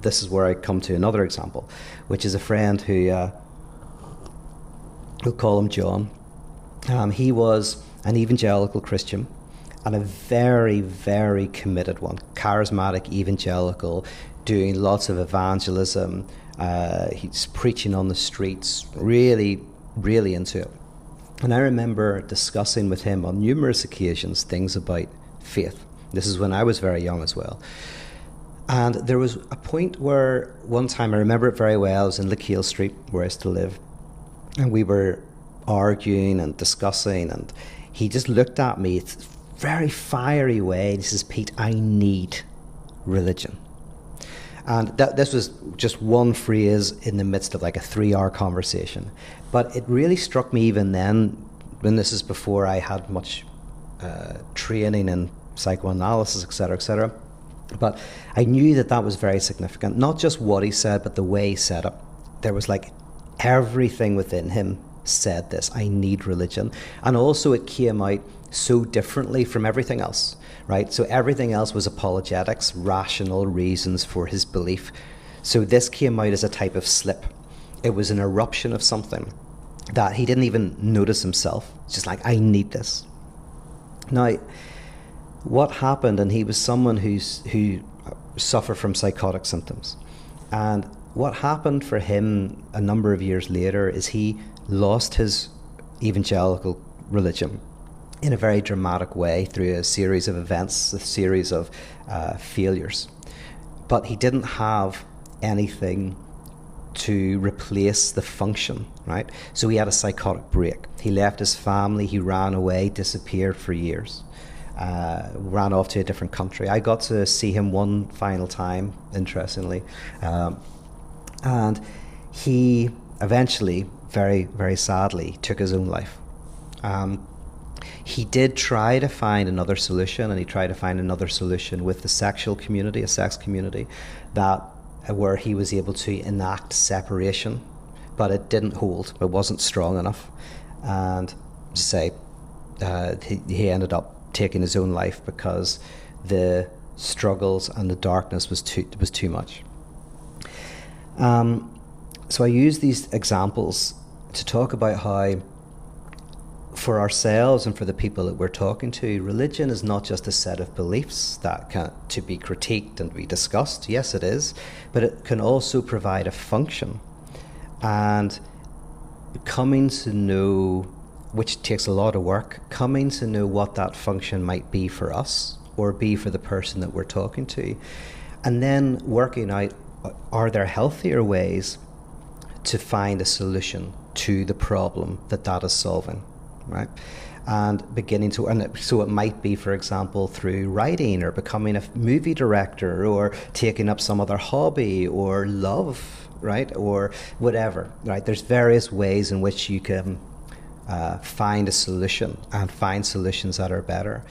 this is where I come to another example, which is a friend who, we'll call him John. He was an evangelical Christian, and a very, very committed one, charismatic evangelical, doing lots of evangelism. He's preaching on the streets, really, really into it. And I remember discussing with him on numerous occasions things about faith. This is when I was very young as well. And there was a point where one time, I remember it very well, I was in Lakeal Street, where I still live, and we were arguing and discussing, and he just looked at me, it's a very fiery way, and he says, Pete, I need religion. And this was just one phrase in the midst of like a 3-hour conversation. But it really struck me even then, when this is before I had much training in psychoanalysis, etc., etc. But I knew that that was very significant. Not just what he said, but the way he said it. There was like everything within him said this, I need religion. And also it came out so differently from everything else, right? So everything else was apologetics, rational reasons for his belief. So this came out as a type of slip. It was an eruption of something that he didn't even notice himself. It's just like, I need this. Now, what happened, and he was someone who suffered from psychotic symptoms. And what happened for him a number of years later is he lost his evangelical religion in a very dramatic way through a series of events, a series of failures. But he didn't have anything to replace the function, right? So he had a psychotic break. He left his family, he ran away, disappeared for years, ran off to a different country. I got to see him one final time, interestingly, and he eventually, very, very sadly, took his own life. He did try to find another solution, and he tried to find another solution with the sexual community, a sex community, that where he was able to enact separation, but it didn't hold. It wasn't strong enough, and to say he ended up taking his own life because the struggles and the darkness was too much. So I use these examples to talk about how, for ourselves and for the people that we're talking to, religion is not just a set of beliefs that can to be critiqued and be discussed. Yes, it is, but it can also provide a function. And coming to know, which takes a lot of work, coming to know what that function might be for us or be for the person that we're talking to, and then working out, are there healthier ways to find a solution to the problem that is solving, right? And so it might be, for example, through writing or becoming a movie director or taking up some other hobby or love, right? Or whatever, right? There's various ways in which you can find a solution and find solutions that are better.